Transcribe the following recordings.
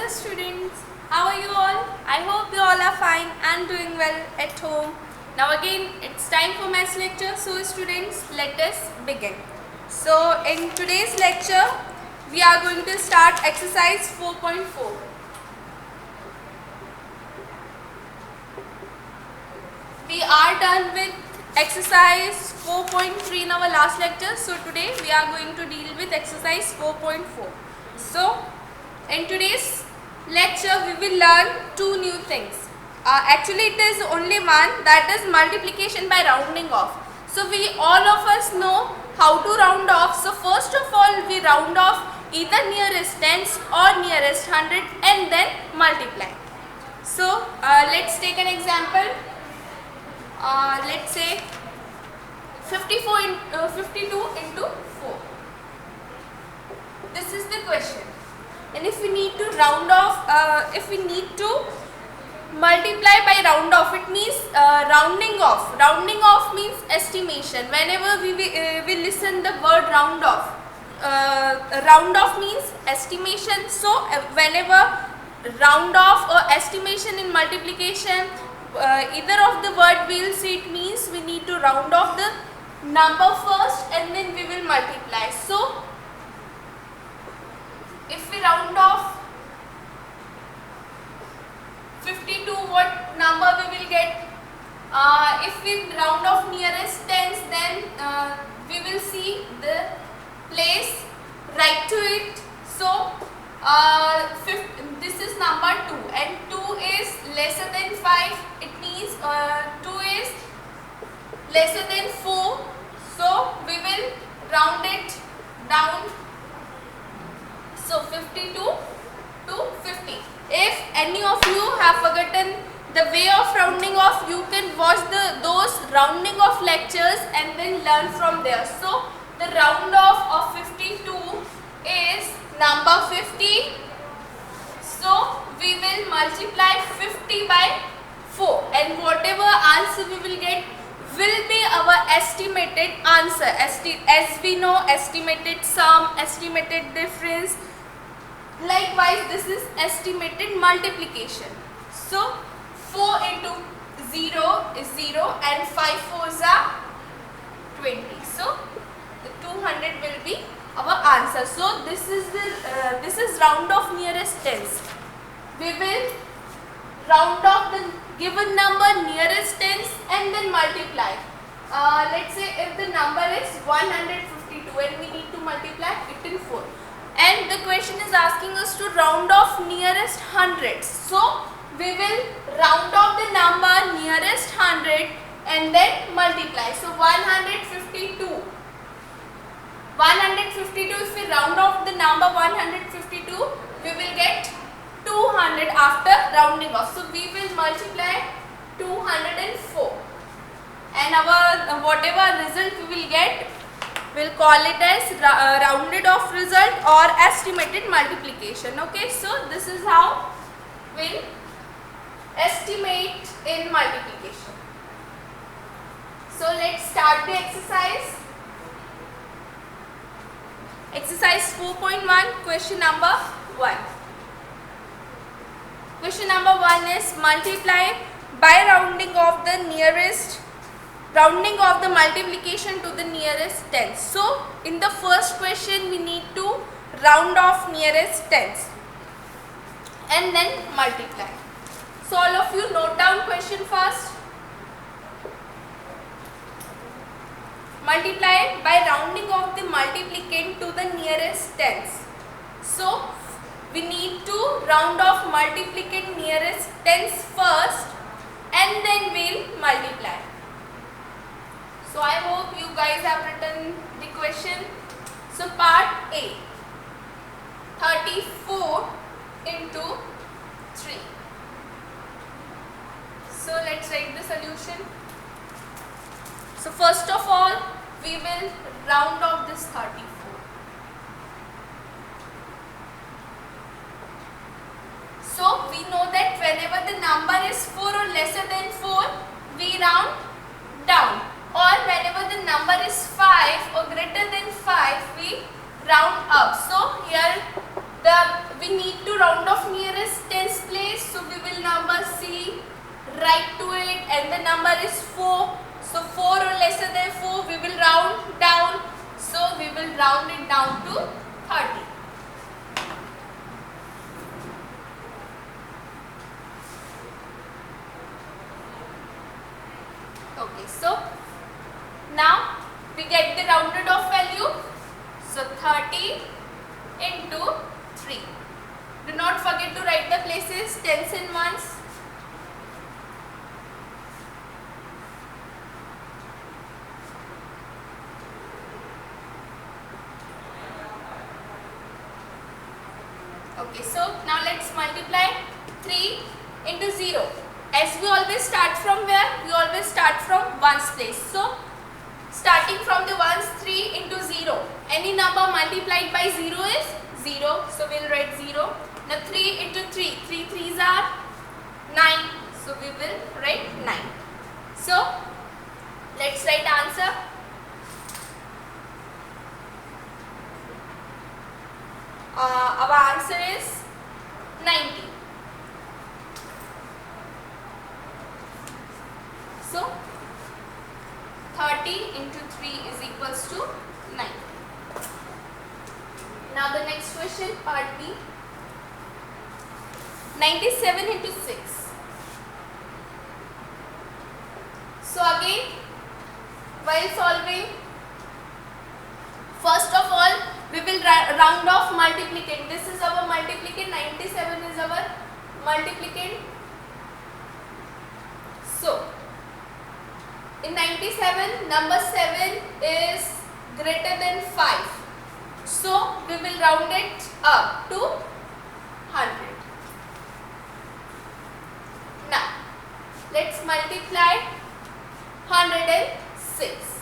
Hello students, how are you all? I hope you all are fine and doing well at home. Now again it's time for maths lecture, so students let us begin. So in today's lecture we are going to start exercise 4.4. We are done with exercise 4.3 in our last lecture, so today we are going to deal with exercise 4.4. So in today's lecture we will learn two new things. Actually it is only one, that is multiplication by rounding off. So we all of us know how to round off. So first of all we round off either nearest tens or nearest hundred and then multiply. So let's take an example. Let's say 52 into 4. This is the question. And if we need to round off, if we need to multiply by round off, it means rounding off. Rounding off means estimation. Whenever we listen the word round off means estimation. So whenever round off or estimation in multiplication, either of the word we will see, it means we need to round off the number first and then we will multiply. So if we round off 52, what number we will get? If we round off nearest tens, then we will see the place right to it. So this is number 2 and 2 is lesser than 5. It means 2 is lesser than 4. So we will round it down. So 52 to 50. If any of you have forgotten the way of rounding off, you can watch those rounding off lectures and then learn from there. So the round off of 52 is number 50. So we will multiply 50 by 4 and whatever answer we will get will be our estimated answer. As we know, estimated sum, estimated difference. Likewise, this is estimated multiplication. So 4 into 0 is 0 and 5 fours are 20. So the 200 will be our answer. So this is round off nearest tens. We will round off the given number nearest tens and then multiply. Let's say if the number is 152 and we need to multiply it in 4. And the question is asking us to round off nearest hundreds. So we will round off the number nearest 100 and then multiply. So 152. 152, if we round off the number 152, we will get 200 after rounding off. So we will multiply 204. And our whatever result we will get, we'll call it as rounded off result or estimated multiplication. Okay, so this is how we'll estimate in multiplication. So let's start the exercise. Exercise 4.1, question number 1. Question number 1 is multiply by rounding off the multiplication to the nearest tens. So in the first question we need to round off nearest tens and then multiply. So all of you note down question first. Multiply by rounding off the multiplicand to the nearest tens. So we need to round off multiplicand nearest tens first and then we'll multiply. So I hope you guys have written the question. So part A, 34 into 3. So let's write the solution. So first of all, we will round off this 34. So we know that whenever the number is 4 or lesser than 4, we round down. Or whenever the number is 5 or greater than 5, we round up. So here we need to round off nearest tens place, so we will number C, write to it, and the number is 4. So 4 or lesser than 4, we will round down. So we will round it down to 30. Okay, so now we get the rounded off value. So 30 into 3. Do not forget to write the places, tens and ones. Okay, so now let's multiply 3 into 0. As we always start from where? We always start from ones place. So starting from the ones, 3 into 0. Any number multiplied by 0 is 0. So we'll write 0. Now 3 into 3. 3 3s are 9. So we will write 9. So let's write answer. Our answer is 90. So 30 into 3 is equals to 9. Now the next question, part B. 97 into 6. So again, while solving, first of all, we will round off multiplicand. This is our multiplicand, 97 is our multiplicand. So, in 97, number 7 is greater than 5. So, we will round it up to 100. Now, let's multiply 106.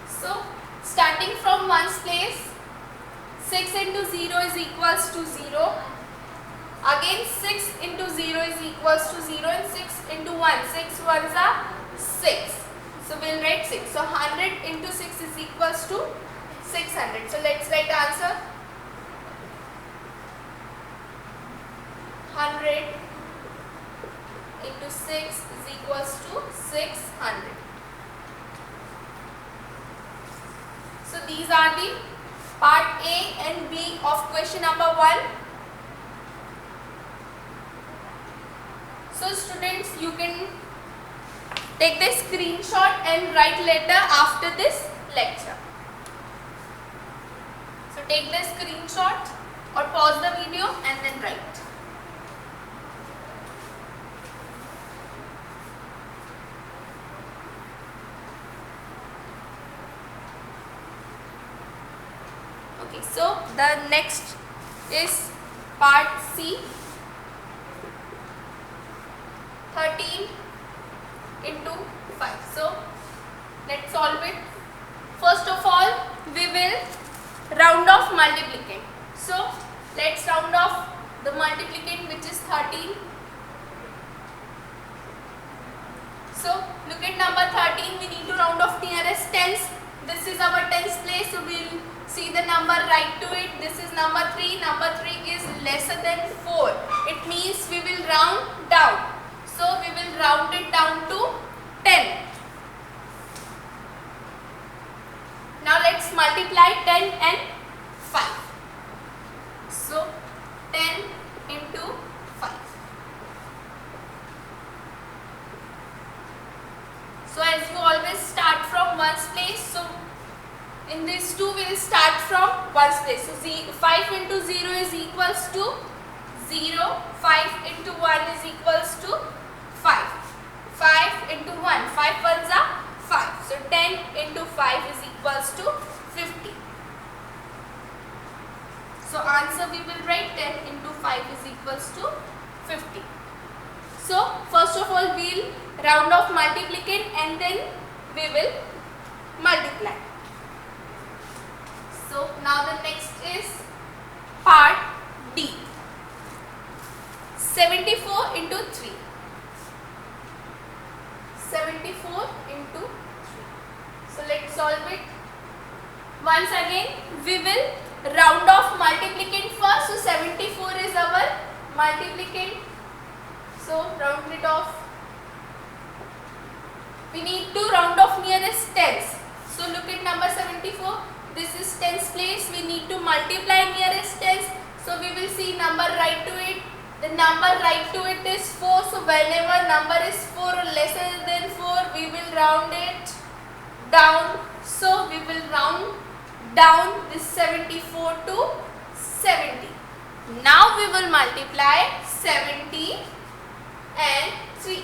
So, starting from ones place, 6 into 0 is equals to 0. Again 6 into 0 is equals to 0 and 6 into 1. 6 ones are 6. So, we will write 6. So, 100 into 6 is equals to 600. So, let's write answer. 100 into 6 is equals to 600. So these are the part A and B of question number 1. So students, you can take the screenshot and write later after this lecture. So take the screenshot or pause the video and then write. Okay, so the next is part C. 13 into 5. So let's solve it. First of all, we will round off multiplicand. So let's round off the multiplicand, which is 13. So look at number 13. We need to round off nearest tens. This is our tens place, so we will see the number right to it. This is number 3. Number 3 is lesser than 4. It means we will round down. So we will round it down to 10. Now let's multiply 10 and 5. So 10 into 5. So as you always start from ones place, so in this 2 we will start from ones place. So 5 into 0 is equals to 0. 5 into 1 is equals to 5. 5 into 1. 5 ones are 5. So 10 into 5 is equals to 50. So answer we will write 10 into 5 is equals to 50. So first of all we will round off multiplicand and then we will multiply. So now the next is part D. 74 into 3. 74 into 3. So let's solve it. Once again, we will round off multiplicand first. So 74 is our multiplicand. So round it off. We need to round off nearest tens. So look at number 74. This is tens place. We need to multiply nearest tens. So we will see number right to it. The number right to it is 4. So whenever number is 4 or lesser than 4, we will round it down. So we will round down this 74 to 70. Now we will multiply 70 and 3.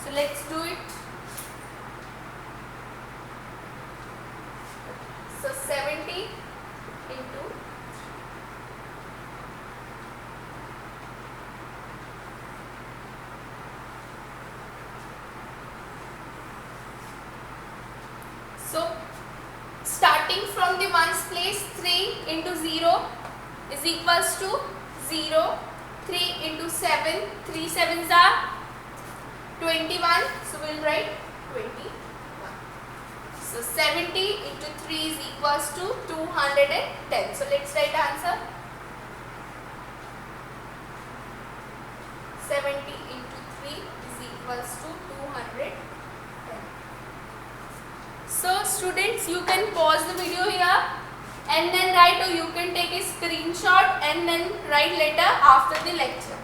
So let's do it. So 70 into 3. So starting from the ones place, 3 into 0 is equals to 0. 3 into 7, 3 sevens are 21. So we'll write 21. So 70 into 3 is equals to 210. So let's write answer. 70 into 3 is equals to 210. So students, you can pause the video here and then write, or you can take a screenshot and then write later after the lecture.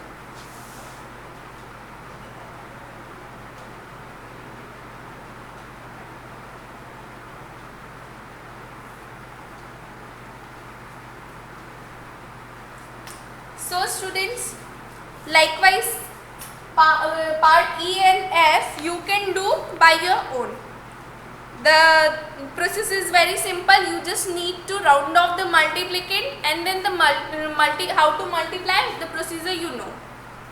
So students, likewise part E and F you can do by your own. The process is very simple. You just need to round off the multiplicand and then the how to multiply, the procedure you know.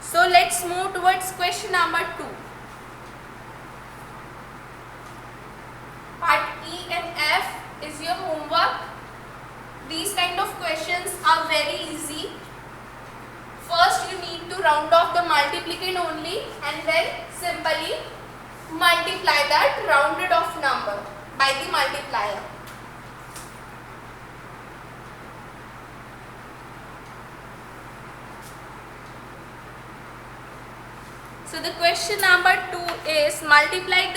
So let's move towards question number 2. Part E and F is your homework. These kind of questions are very easy. First you need to round off the multiplicand only and then simply multiply that rounded off number by the multiplier. So the question number 2 is multiply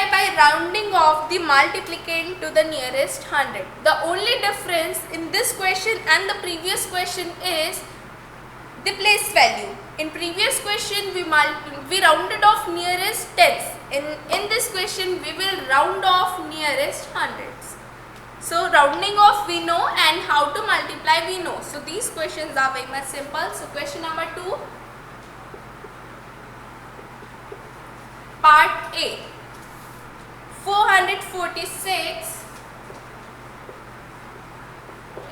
by rounding off the multiplicand to the nearest 100. The only difference in this question and the previous question is the place value. In previous question we rounded off nearest tens. In this question we will round off nearest hundreds. So rounding off we know and how to multiply we know. So these questions are very much simple. So question number 2, part A, 446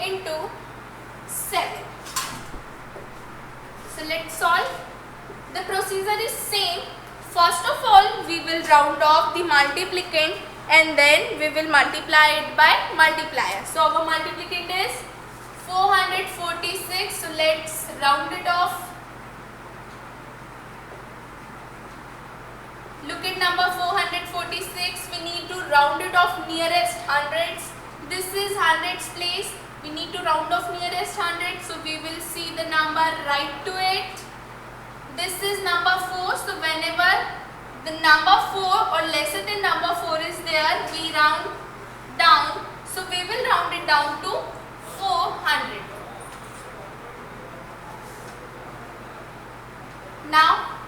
into 7. So let's solve. The procedure is same. First of all, we will round off the multiplicand and then we will multiply it by multiplier. So our multiplicand is 446. So let's round it off. Look at number 446. We need to round it off nearest hundreds. This is hundreds place. We need to round off nearest 100, so we will see the number right to it. This is number 4, so whenever the number 4 or lesser than number 4 is there, we round down. So we will round it down to 400. Now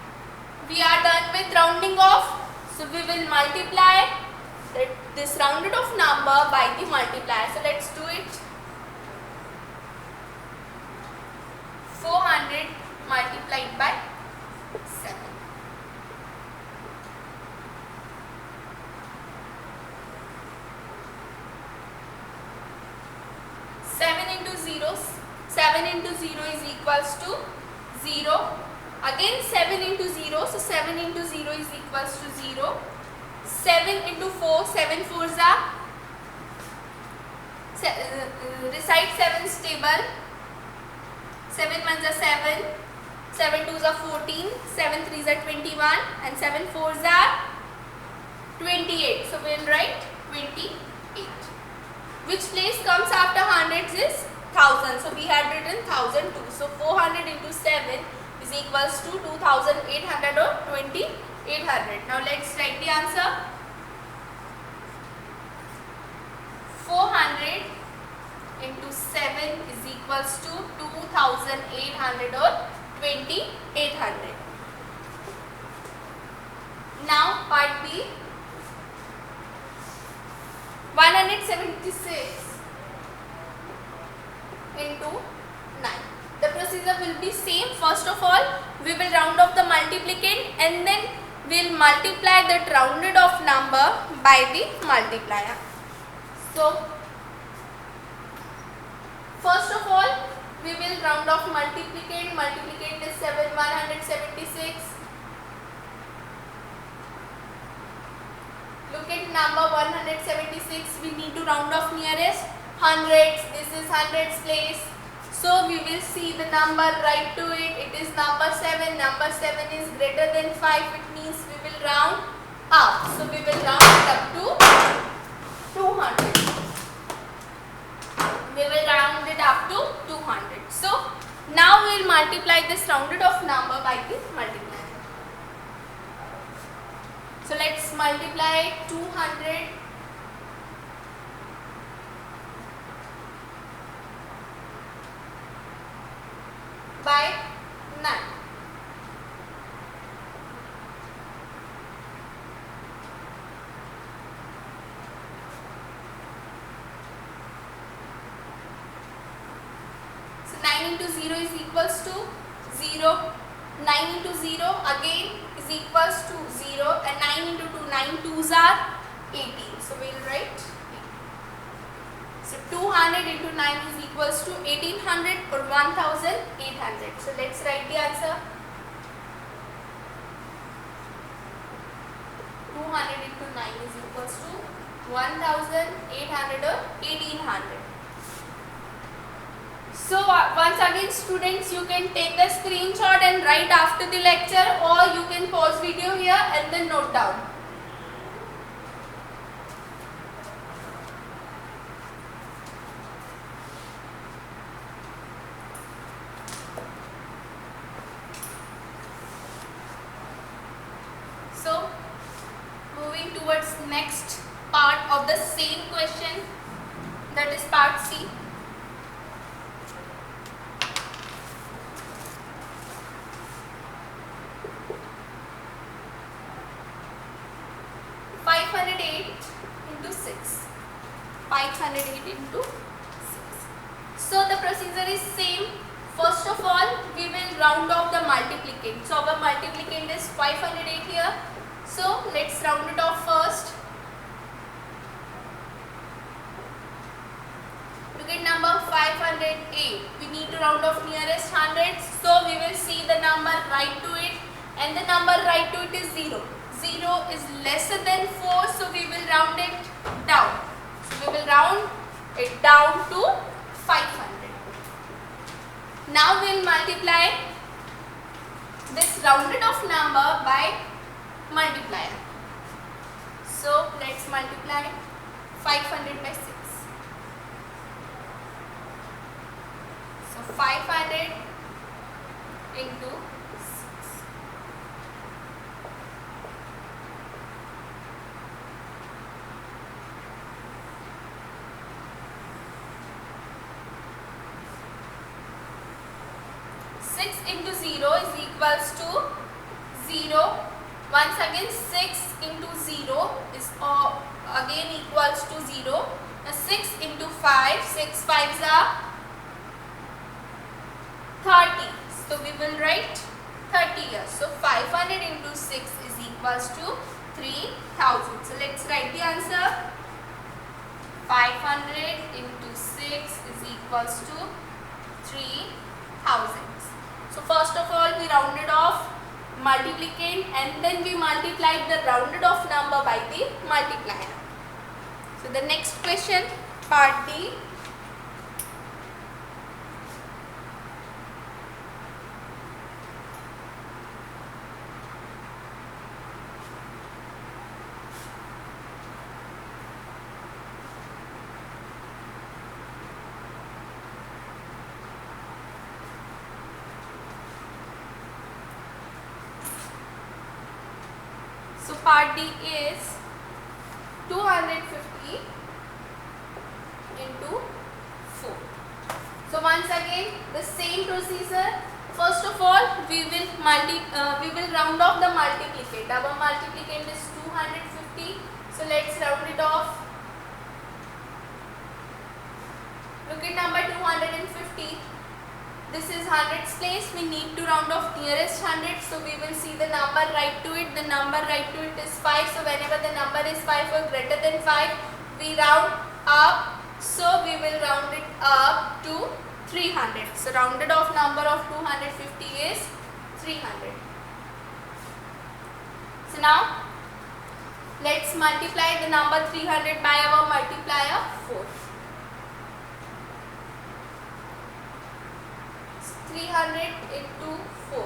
we are done with rounding off, so we will multiply this rounded off number by the multiplier. So let's do it. 400 multiplied by 7. Seven into 0 is equals to 0. Again 7 into 0, so 7 into 0 is equals to 0. 7 into 4, 7 fours are, recite 7's table. 7 ones are 7, 7 twos are 14, 7 threes are 21 and 7 fours are 28. So we will write 28. Which place comes after hundreds is 1000. So we had written 1002. So 400 into 7 is equals to 2800 or 2800. Now let's write the answer. 400 into 7 is equals to 2800 or 2800. Now part B. 176 into 9. The procedure will be same. First of all, we will round off the multiplicand and then we will multiply that rounded off number by the multiplier. So, first of all, we will round off multiplicand. Multiplicand is 7, 176. Look at number 176. We need to round off nearest hundreds. This is hundreds place. So we will see the number, write to it. It is number 7. Number 7 is greater than 5. It means we will round up. So we will round it up to 200. We will round it up to 200. So now we will multiply this rounded off number by the multiplier. So let's multiply 200 by 9. So 9 into 0 is equals to 0. 9 into 0 again is equals to 0 and 9 into 2, 9 twos are 18. So we will write 18. So 200 into 9 is equals to 1800 or 1800. So let's write the answer. 200 into 9 is equals to 1800 or 1800. So once again students, you can take the screenshot and write after the lecture, or you can pause video here and then note down. So moving towards next part of the same question, that is part C. Into 6. 508 into 6. So the procedure is same. First of all, we will round off the multiplicand. So our multiplicand is 508 here. So let's round it off first. Look at number 508. We need to round off nearest hundreds. So we will see the number, write to it, and the number write to it is 0. 0 is lesser than 4, so we will round it down. So we will round it down to 500. Now we will multiply this rounded off number by multiplier. So let's multiply 500 by 6. So 500 into 6 into 0 is equals to 0. Once again 6 into 0 is again equals to 0. Now 6 into 5, 6 5s are 30. So we will write 30 here. So 500 into 6 is equals to 3000. So let's write the answer. 500 into 6 is equals to 3000. So first of all we rounded off multiplicand and then we multiplied the rounded off number by the multiplier. So the next question, part D. part D is 250 into 4. So once again the same procedure. First of all we will round off the multiplicand. Our multiplicand is 250. So let's round it off. Look at number 250. This is hundreds place. We need to round off nearest hundred. So we will see the number right to it. The number right to it is 5. So whenever the number is 5 or greater than 5, we round up. So we will round it up to 300. So rounded off number of 250 is 300. So now let's multiply the number 300 by our multiplier 4. 300 into 4.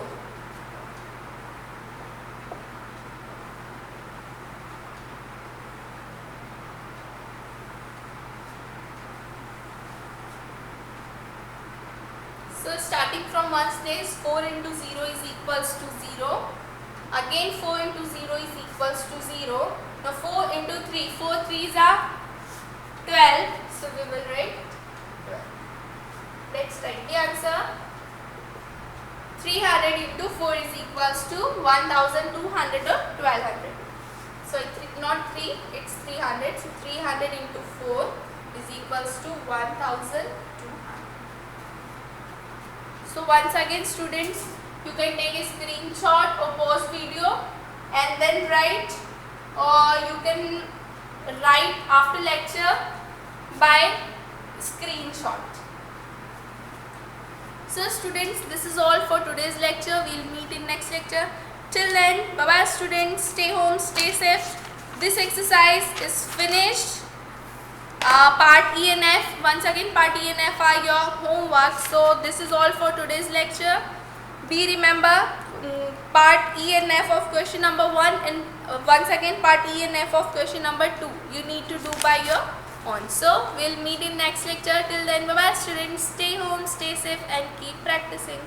So starting from ones place, 4 into 0 is equals to 0. Again 4 into 0 is equals to 0. Now 4 into 3, 4 3s are 12. So we will write 12. Let's write the answer. 300 into 4 is equals to 1200 or 1200. So it's not 3, it's 300. So 300 into 4 is equals to 1200. So once again students, you can take a screenshot or pause video and then write, or you can write after lecture by screenshot. So students, this is all for today's lecture. We'll meet in next lecture. Till then, bye bye students. Stay home, stay safe. This exercise is finished. Part E and F. Once again, part E and F are your homework. So this is all for today's lecture. Be remember part E and F of question number 1 and once again part E and F of question number 2. You need to do by your own. So we'll meet in next lecture. Till then, bye bye students. Stay home, stay safe and keep practicing.